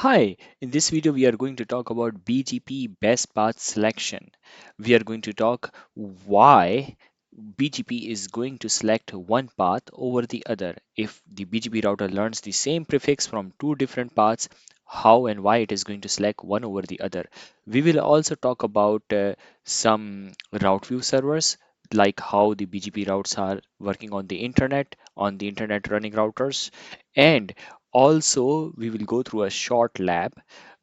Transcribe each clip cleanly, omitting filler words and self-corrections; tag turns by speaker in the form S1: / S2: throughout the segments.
S1: Hi, in this video we are going to talk about BGP best path selection. We are going to talk why BGP is going to select one path over the other. If the BGP router learns the same prefix from two different paths, how and why it is going to select one over the other. We will also talk about some route view servers, like how the BGP routes are working on the internet running routers, and also we will go through a short lab.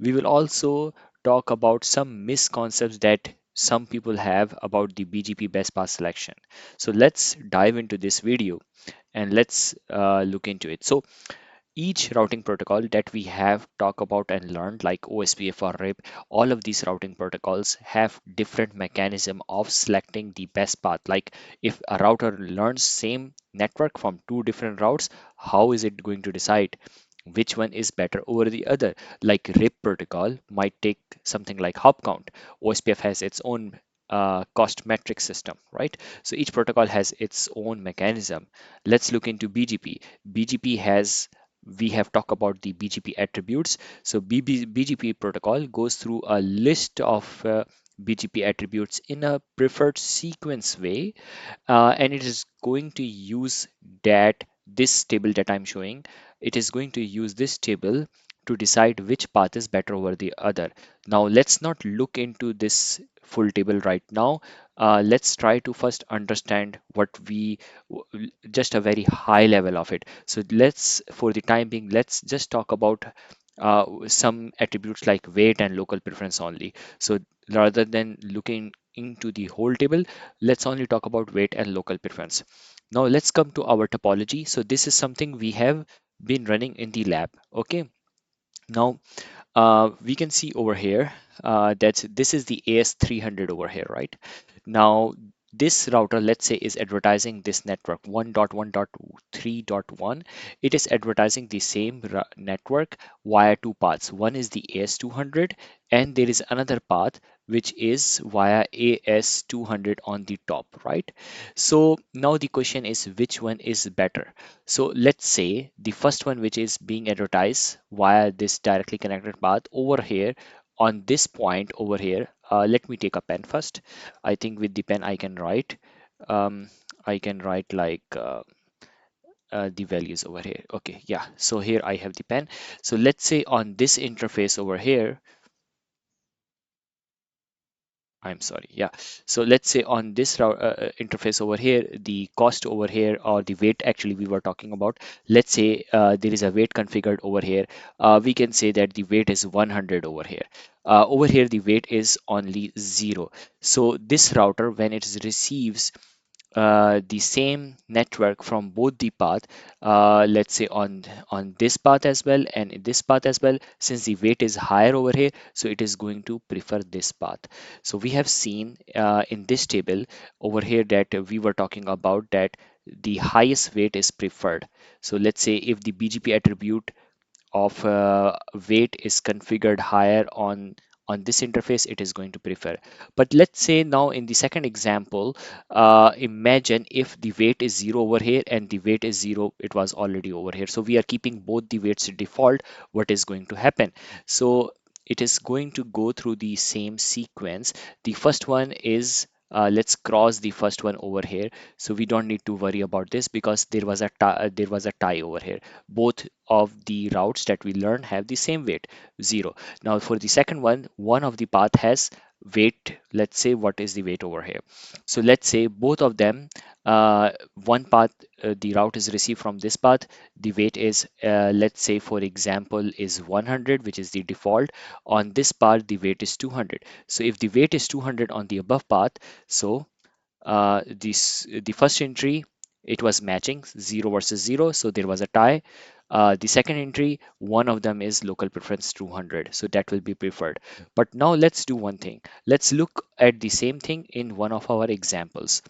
S1: We will also talk about some misconceptions that some people have about the BGP best path selection. So let's dive into this video and let's look into it. So each routing protocol that we have talked about and learned, like OSPF or RIP, all of these routing protocols have different mechanism of selecting the best path. Like if a router learns same network from two different routes, how is it going to decide which one is better over the other? Like RIP protocol might take something like hop count. OSPF has its own cost metric system, right? So each protocol has its own mechanism. Let's look into BGP. BGP has we have talked about the BGP attributes. So BGP protocol goes through a list of BGP attributes in a preferred sequence way, and it is going to use that this table that I'm showing. It is going to use this table to decide which path is better over the other. Now let's not look into this full table right now. Let's try to first understand what just a very high level of it. So let's, for the time being, let's just talk about some attributes like weight and local preference only. So rather than looking into the whole table, let's only talk about weight and local preference. Now let's come to our topology. So this is something we have been running in the lab. Okay. Now we can see over here that this is the AS300 over here, right? Now this router, let's say, is advertising this network 1.1.3.1. It is advertising the same network via two paths. One is the AS200, and there is another path which is via AS200 on the top, right? So now the question is, which one is better? So let's say the first one, which is being advertised via this directly connected path over here on this point over here. Let me take a pen first. I think with the pen I can write. Um, I can write like the values over here. Okay, yeah. So here I have the pen. So let's say on this interface over here, I'm sorry. Yeah. So let's say on this interface over here, the cost over here or the weight actually we were talking about. Let's say there is a weight configured over here. We can say that the weight is 100 over here. Over here, the weight is only 0. So this router, when it receives the same network from both the path, let's say on this path as well and in this path as well, since the weight is higher over here, so it is going to prefer this path. So we have seen in this table over here that we were talking about that the highest weight is preferred. So let's say if the BGP attribute of weight is configured higher on this interface, it is going to prefer. But let's say now in the second example, imagine if the weight is 0 over here and the weight is 0, it was already over here. So we are keeping both the weights default. What is going to happen? So it is going to go through the same sequence. The first one is let's cross the first one over here, so we don't need to worry about this because there was a tie over here. Both of the routes that we learn have the same weight, 0. Now for the second one of the path has weight. Let's say what is the weight over here. So let's say both of them, one path, the route is received from this path. The weight is, let's say for example, is 100, which is the default. On this path, the weight is 200. So if the weight is 200 on the above path, so the first entry, it was matching 0 versus 0, so there was a tie. The second entry, one of them is local preference 200, so that will be preferred. But now let's do one thing. Let's look at the same thing in one of our examples.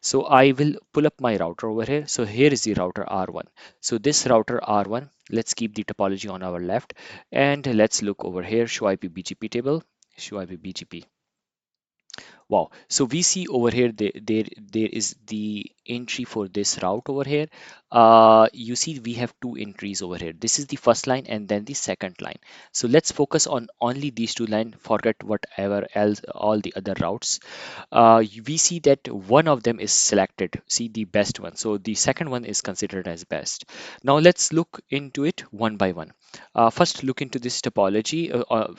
S1: So I will pull up my router over here. So here is the router R1. So this router R1, let's keep the topology on our left, and let's look over here, show IP BGP table, show IP BGP. Wow. So we see over here there is the entry for this route over here. You see we have two entries over here. This is the first line and then the second line. So let's focus on only these two lines. Forget whatever else, all the other routes. We see that one of them is selected. See the best one. So the second one is considered as best. Now let's look into it one by one. First, look into this topology.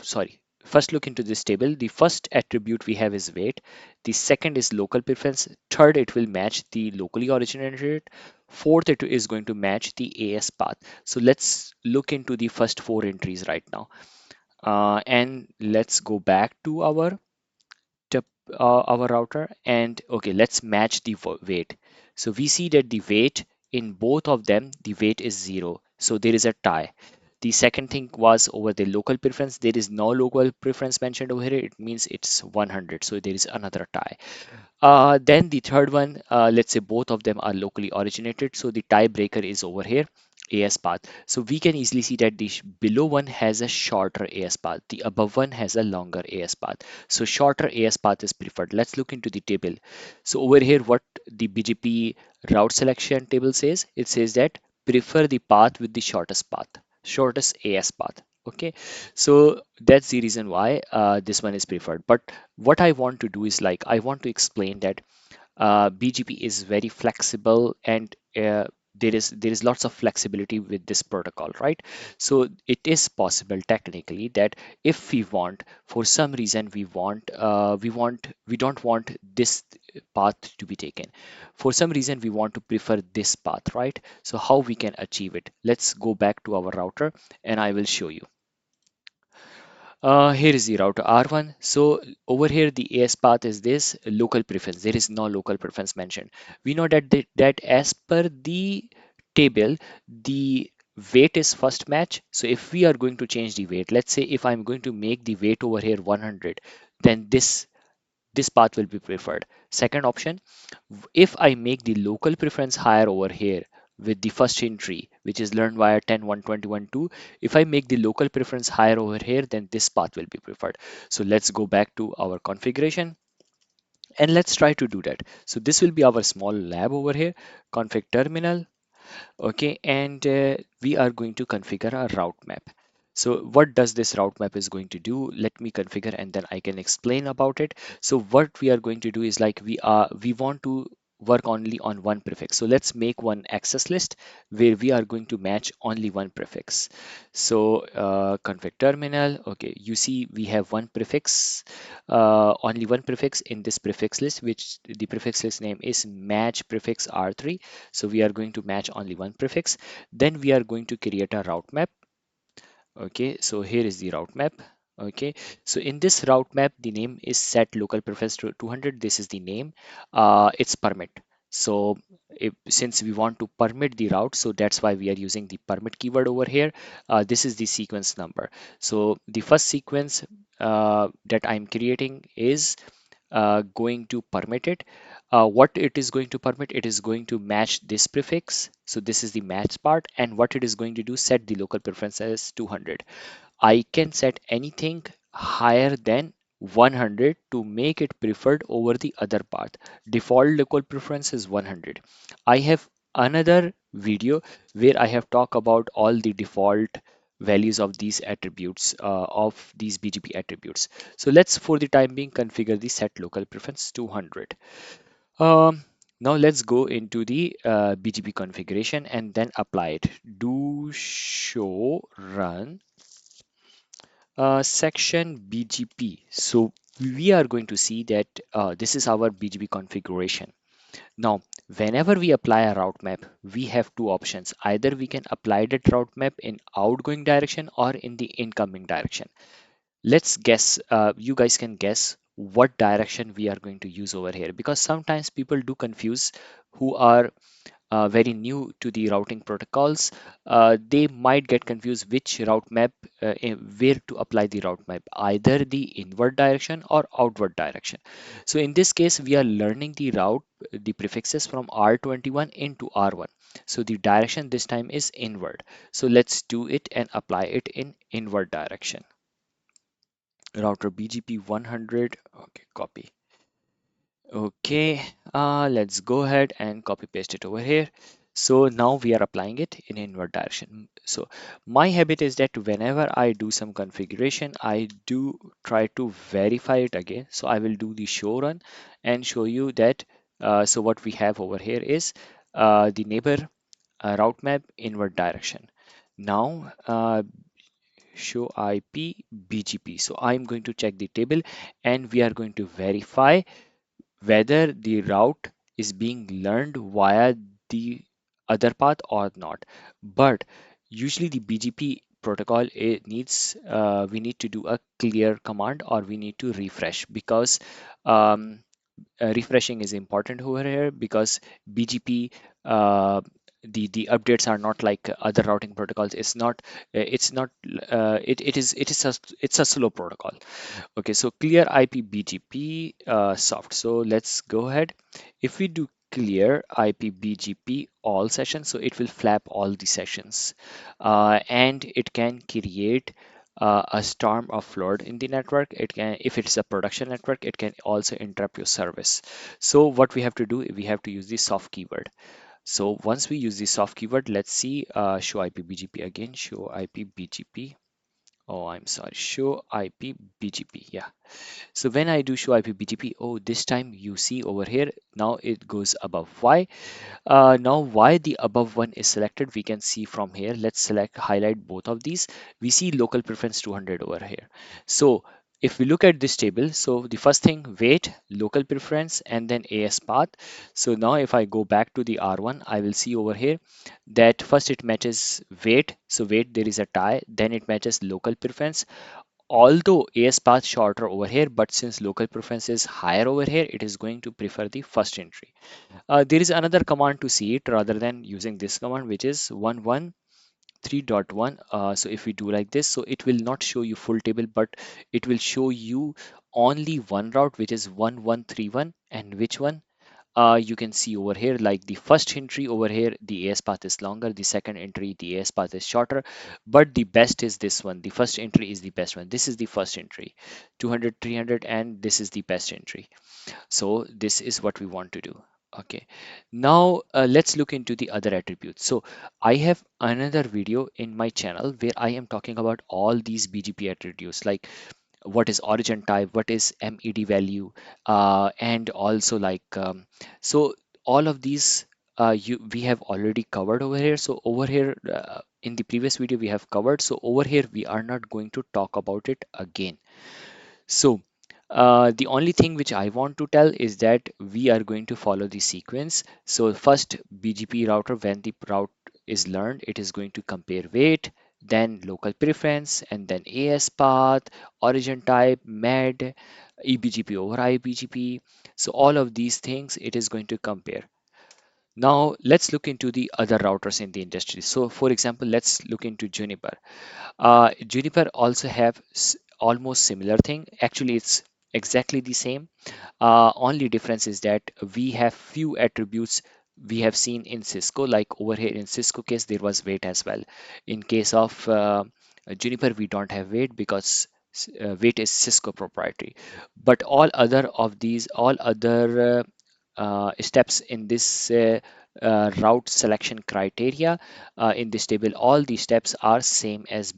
S1: Sorry. First, look into this table. The first attribute we have is weight. The second is local preference. Third, it will match the locally originated. Fourth, it is going to match the AS path. So let's look into the first four entries right now. And let's go back to our router, and okay, let's match the weight. So we see that the weight in both of them, the weight is 0, so there is a tie. The second thing was over the local preference. There is no local preference mentioned over here. It means it's 100, so there is another tie. Then the third one, let's say both of them are locally originated, so the tiebreaker is over here, AS path. So we can easily see that the below one has a shorter AS path, the above one has a longer AS path. So shorter AS path is preferred. Let's look into the table. So over here, what the BGP route selection table says, it says that prefer the path with the shortest path, shortest AS path. Okay, so that's the reason why this one is preferred. But what I want to do is like I want to explain that BGP is very flexible, and there is lots of flexibility with this protocol, right? So it is possible technically that if we want, for some reason we don't want this path to be taken. For some reason we want to prefer this path, right? So how we can achieve it? Let's go back to our router and I will show you. Here is the router R1. So over here, the AS path is this local preference. There is no local preference mentioned. We know that that as per the table, the weight is first match. So if we are going to change the weight, let's say if I'm going to make the weight over here 100, then this path will be preferred. Second option, if I make the local preference higher over here with the first entry, which is learned via 10.121.2, if I make the local preference higher over here, then this path will be preferred. So let's go back to our configuration and let's try to do that. So this will be our small lab over here, config terminal. Okay, and we are going to configure our route map. So what does this route map is going to do? Let me configure and then I can explain about it. So what we are going to do is like we want to work only on one prefix. So let's make one access list where we are going to match only one prefix. So config terminal. Okay, you see we have one prefix, only one prefix in this prefix list, which the prefix list name is match prefix R3. So we are going to match only one prefix. Then we are going to create a route map. Okay, so here is the route map. Okay, so in this route map, the name is set local preference to 200. This is the name. It's permit. So since we want to permit the route, so that's why we are using the permit keyword over here. This is the sequence number. So the first sequence that I'm creating is going to permit it. What it is going to permit, it is going to match this prefix. So this is the match part, and what it is going to do, set the local preference as 200. I can set anything higher than 100 to make it preferred over the other path. Default local preference is 100. I have another video where I have talked about all the default values of these attributes, of these BGP attributes. So let's for the time being configure the set local preference 200. Um, Now let's go into the BGP configuration and then apply it. Do show run section BGP. So we are going to see that this is our BGP configuration. Now, whenever we apply a route map, we have two options. Either we can apply that route map in outgoing direction or in the incoming direction. Let's guess, you guys can guess what direction we are going to use over here, because sometimes people do confuse who are very new to the routing protocols. They might get confused which route map, where to apply the route map, either the inward direction or outward direction. So in this case, we are learning the route, the prefixes from R21 into R1. So the direction this time is inward. So let's do it and apply it in inward direction. Router BGP 100. Okay, copy. Okay, let's go ahead and copy paste it over here. So now we are applying it in inward direction. So my habit is that whenever I do some configuration, I do try to verify it again. So I will do the show run and show you that. So what we have over here is the neighbor route map inward direction. Now show IP BGP. So I'm going to check the table and we are going to verify whether the route is being learned via the other path or not. But usually the BGP protocol it needs we need to do a clear command or we need to refresh because um, refreshing is important over here because BGP the updates are not like other routing protocols. It's not it's a slow protocol. Okay, so clear IP BGP soft. So let's go ahead. If we do clear IP BGP all sessions, so it will flap all the sessions, and it can create a storm of flood in the network. It can, if it's a production network, it can also interrupt your service. So what we have to do, we have to use the soft keyword. So once we use the soft keyword, let's see, show IP BGP again, show IP BGP. Oh, I'm sorry, show IP BGP. Yeah, so when I do show IP BGP, oh, this time you see over here, now it goes above. Why? Now why the above one is selected, we can see from here. Let's select, highlight both of these. We see local preference 200 over here. So if we look at this table, so the first thing, wait, local preference, and then AS path. So now if I go back to the R1, I will see over here that first it matches wait. So wait, there is a tie, then it matches local preference. Although AS path shorter over here, but since local preference is higher over here, it is going to prefer the first entry. There is another command to see it rather than using this command, which is 113.1. So if we do like this, so it will not show you full table, but it will show you only one route, which is 1131, and which one you can see over here, like the first entry over here, the AS path is longer, the second entry, the AS path is shorter, but the best is this one. The first entry is the best one. This is the first entry, 200, 300, and this is the best entry. So this is what we want to do. Okay, now let's look into the other attributes. So I have another video in my channel where I am talking about all these BGP attributes, like what is origin type, what is MED value, and also like so all of these we have already covered over here. So over here in the previous video we have covered. So over here we are not going to talk about it again. So the only thing which I want to tell is that we are going to follow the sequence. So first BGP router, when the route is learned, it is going to compare weight, then local preference, and then AS path, origin type, MED, eBGP over IBGP. So all of these things it is going to compare. Now let's look into the other routers in the industry. So for example, let's look into Juniper. Juniper also have almost similar thing. Actually, it's exactly the same. Only difference is that we have few attributes we have seen in Cisco. Like over here in Cisco case, there was weight as well. In case of Juniper, we don't have weight because weight is Cisco proprietary. But all other of these, all other steps in this route selection criteria in this table, all these steps are same as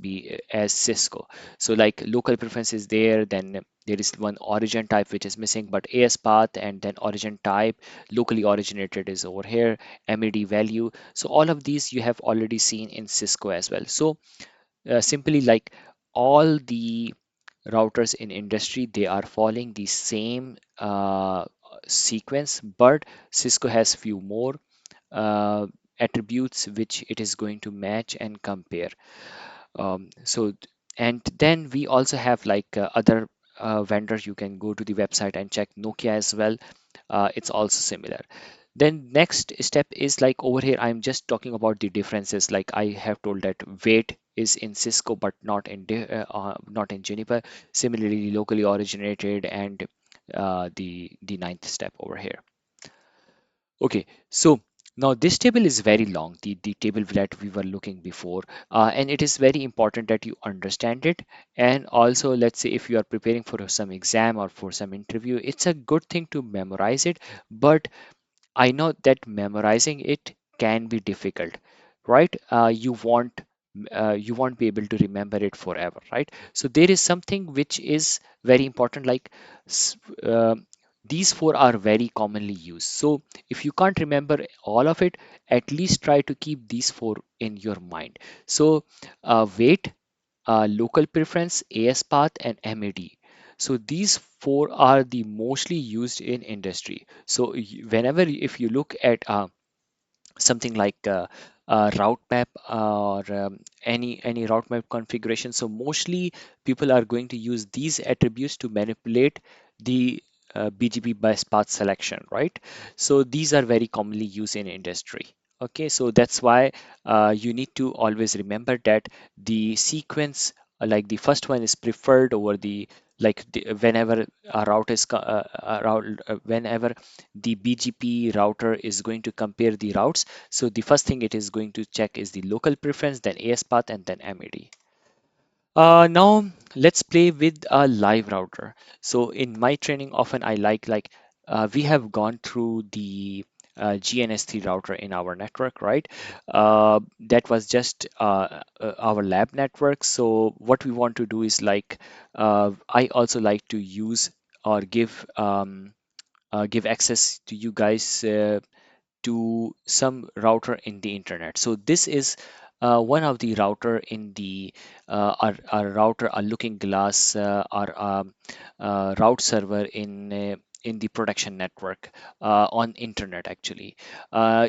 S1: as Cisco. So like local preference is there, then there is one origin type which is missing, but AS path and then origin type locally originated is over here, MED value. So all of these you have already seen in Cisco as well. So simply like all the routers in industry, they are following the same sequence, but Cisco has few more uh, attributes which it is going to match and compare. So and then we also have like other vendors. You can go to the website and check Nokia as well. It's also similar. Then next step is like over here, I'm just talking about the differences. Like I have told that weight is in Cisco, but not in not in Juniper. Similarly, locally originated and the ninth step over here. Okay, so Now, this table is very long, the table that we were looking before, and it is very important that you understand it. And also, let's say if you are preparing for some exam or for some interview, it's a good thing to memorize it. But I know that memorizing it can be difficult, right? You won't be able to remember it forever, right? So there is something which is very important, like s- uh, these four are very commonly used. So if you can't remember all of it, at least try to keep these four in your mind. So weight, local preference, AS path, and MAD. So these four are the mostly used in industry. So whenever if you look at something like route map or any route map configuration, so mostly people are going to use these attributes to manipulate the BGP best path selection, right? So these are very commonly used in industry. Okay, so that's why you need to always remember that the sequence, like the first one is preferred over the, whenever a route is whenever the BGP router is going to compare the routes. So the first thing it is going to check is the local preference, then AS path, and then MAD. Now let's play with a live router. So in my training, often I we have gone through the GNS3 router in our network, right? That was just our lab network. So what we want to do is I also like to use or give access to you guys to some router in the internet. So this is one of the router in the our router, a looking glass, our route server in the production network on internet actually.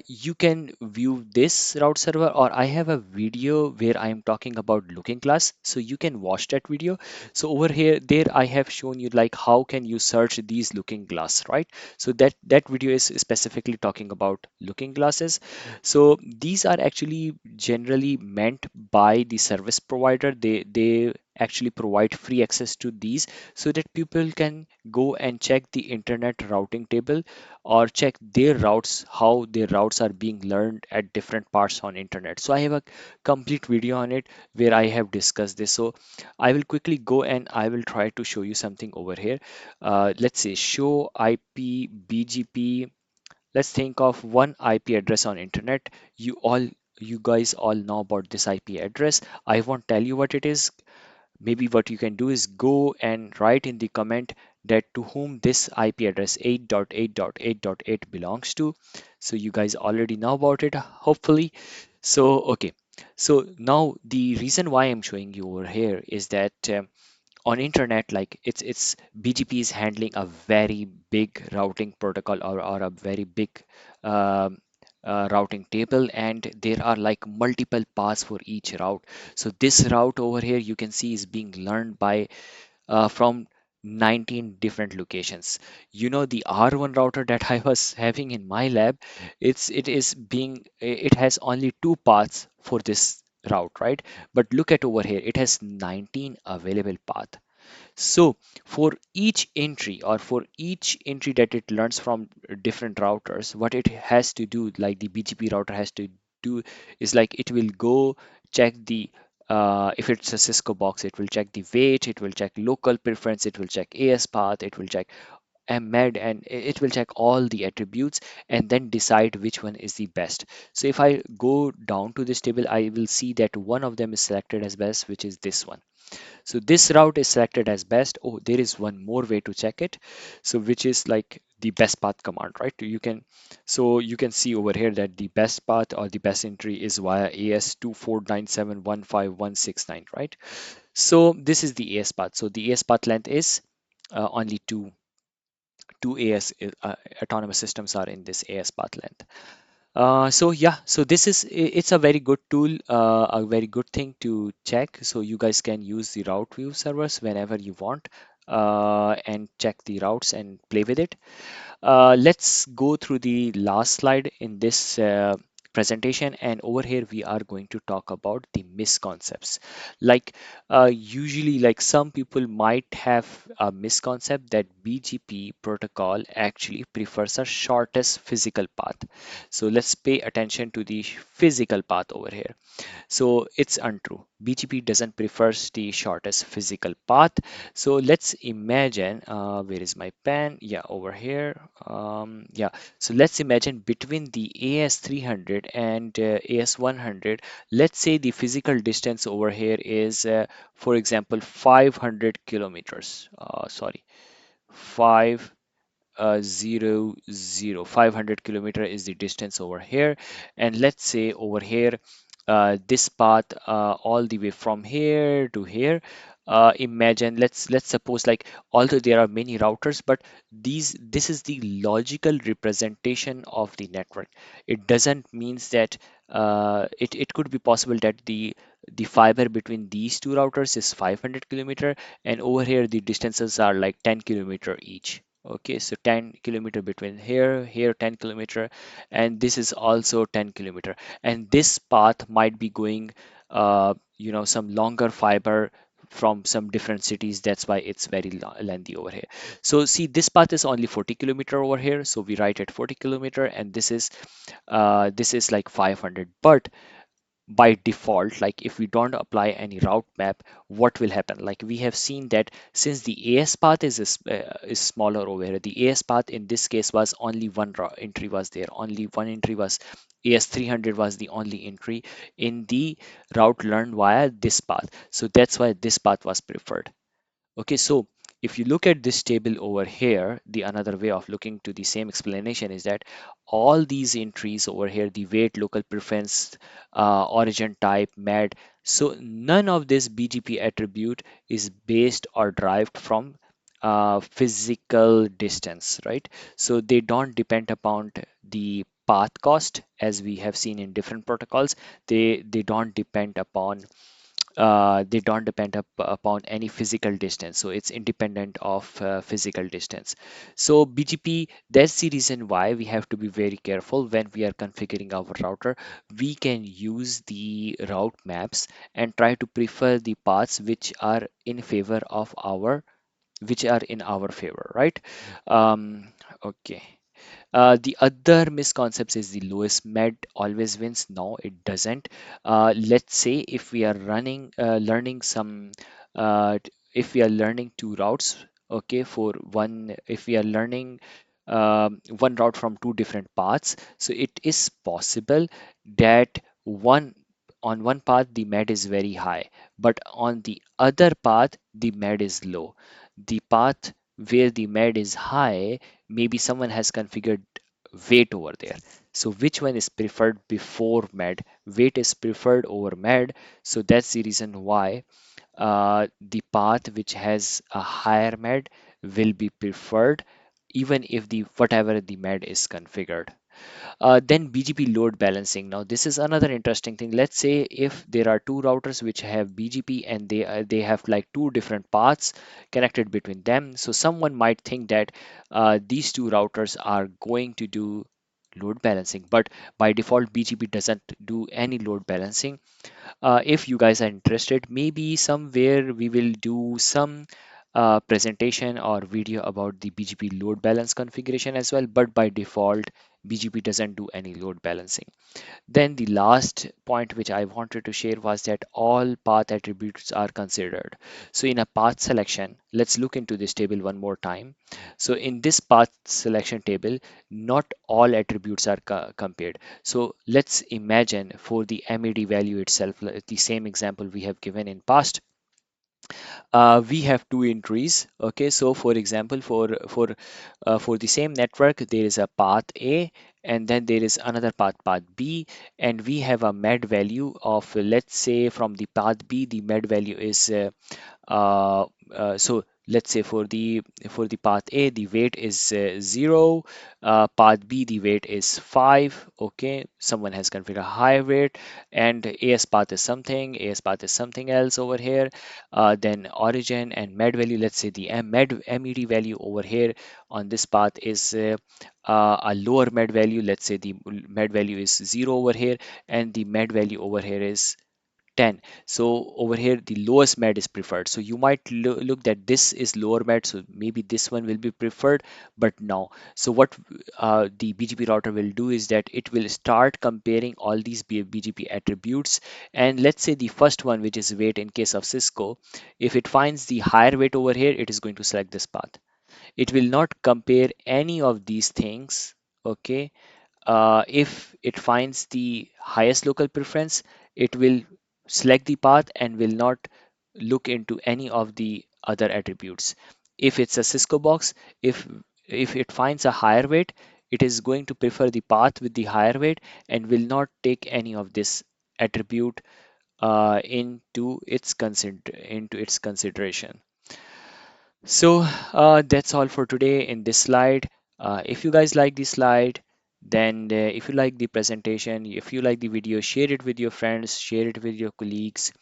S1: You can view this route server, or I have a video where I am talking about looking glass, so you can watch that video. So over here, there I have shown you like how can you search these looking glass, right? So that video is specifically talking about looking glasses. So these are actually generally meant by the service provider. They actually provide free access to these so that people can go and check the internet routing table or check their routes, how their routes are being learned at different parts on internet. So I have a complete video on it where I have discussed this. So I will quickly go and I will try to show you something over here. Let's say show IP BGP. Let's think of one IP address on internet. You guys all know about this IP address. I won't tell you what it is. Maybe what you can do is go and write in the comment that to whom this IP address 8.8.8.8 belongs to. So you guys already know about it, hopefully. So okay. So now the reason why I'm showing you over here is that on internet, like it's BGP is handling a very big routing protocol, or a very big um, routing table, and there are like multiple paths for each route. So this route over here you can see is being learned by from 19 different locations. You know, the R1 router that I was having in my lab, it has only two paths for this route, right? But look at over here, it has 19 available path. So for each entry, or for each entry that it learns from different routers, what it has to do, like the BGP router has to do, is like it will go check the if it's a Cisco box, it will check the weight, it will check local preference, it will check AS path, it will check MED, and it will check all the attributes and then decide which one is the best. So if I go down to this table, I will see that one of them is selected as best, which is this one. So this route is selected as best. Oh, there is one more way to check it. So which is like the best path command, right? You can see over here that the best path or the best entry is via AS249715169, right? So this is the AS path. So the AS path length is only two AS autonomous systems are in this AS path length. So yeah, so it's a very good tool, a very good thing to check. So you guys can use the route view servers whenever you want and check the routes and play with it. Let's go through the last slide in this presentation, and over here we are going to talk about the misconceptions. Like usually, like some people might have a misconcept that BGP protocol actually prefers a shortest physical path. So let's pay attention to the physical path over here. So it's untrue. BGP doesn't prefer the shortest physical path. So let's imagine, where is my pen? Yeah, over here. Yeah. So let's imagine between the AS300 and AS100, let's say the physical distance over here is, for example, 500 kilometers. Sorry, 5 zero zero 500 kilometer is the distance over here, and let's say over here this path all the way from here to here. Imagine, let's suppose, like, although there are many routers, but this is the logical representation of the network. It doesn't means that it could be possible that the fiber between these two routers is 500 kilometer, and over here the distances are like 10 kilometer each. Okay, so 10 kilometer between here 10 kilometer, and this is also 10 kilometer, and this path might be going some longer fiber from some different cities. That's why it's very lengthy over here. So see, this path is only 40 kilometer over here, so we write it 40 kilometer, and this is like 500. But by default, like if we don't apply any route map, what will happen? Like we have seen that since the AS path is smaller over here, the AS path in this case was only one entry was there, only one entry was AS300 was the only entry in the route learned via this path. So that's why this path was preferred. Okay, so if you look at this table over here, the another way of looking to the same explanation is that all these entries over here, the weight, local preference, origin type, MAD, so none of this BGP attribute is based or derived from physical distance, right? So they don't depend upon the path cost as we have seen in different protocols. They don't depend upon upon any physical distance, so it's independent of physical distance. So BGP, that's the reason why we have to be very careful when we are configuring our router. We can use the route maps and try to prefer the paths which are in our favor, right? Okay. The other misconception is the lowest med always wins. No, it doesn't. Let's say if we are if we are learning two routes, okay, for one, if we are learning one route from two different paths, so it is possible that one path the med is very high, but on the other path the med is low. The path where the med is high, maybe someone has configured weight over there. So which one is preferred before med? Weight is preferred over med. So that's the reason why the path which has a higher med will be preferred even if the whatever the med is configured. Then BGP load balancing. Now this is another interesting thing. Let's say if there are two routers which have BGP and they have like two different paths connected between them. So someone might think that these two routers are going to do load balancing, but by default BGP doesn't do any load balancing. If you guys are interested, maybe somewhere we will do some presentation or video about the BGP load balance configuration as well, but by default BGP doesn't do any load balancing. Then the last point which I wanted to share was that all path attributes are considered. So in a path selection, let's look into this table one more time. So in this path selection table, not all attributes are compared. So let's imagine for the MED value itself, the same example we have given in past, we have two entries. Okay, so for example, for the same network there is a path A, and then there is another path B, and we have a med value of, let's say, from the path B the med value is so let's say for the path A, the weight is 0, path B, the weight is 5. Okay, someone has configured a high weight, and AS path is something, AS path is something else over here. Then origin and med value, let's say the med value over here on this path is a lower med value. Let's say the med value is 0 over here, and the med value over here is 10. So over here the lowest med is preferred. So you might look that this is lower med, so maybe this one will be preferred, but no. So what the BGP router will do is that it will start comparing all these BGP attributes, and let's say the first one, which is weight in case of Cisco, if it finds the higher weight over here, it is going to select this path. It will not compare any of these things. Okay, if it finds the highest local preference, it will select the path and will not look into any of the other attributes. If it's a Cisco box, if it finds a higher weight, it is going to prefer the path with the higher weight and will not take any of this attribute into its consideration. So that's all for today in this slide. If you guys like this slide, then if you like the presentation, if you like the video, share it with your friends, share it with your colleagues.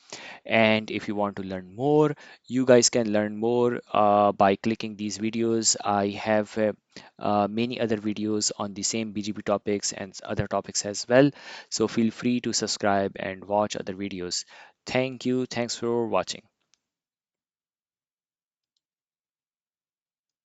S1: And if you want to learn more, you guys can learn more by clicking these videos. I have many other videos on the same BGP topics and other topics as well. So feel free to subscribe and watch other videos. Thank you. Thanks for watching.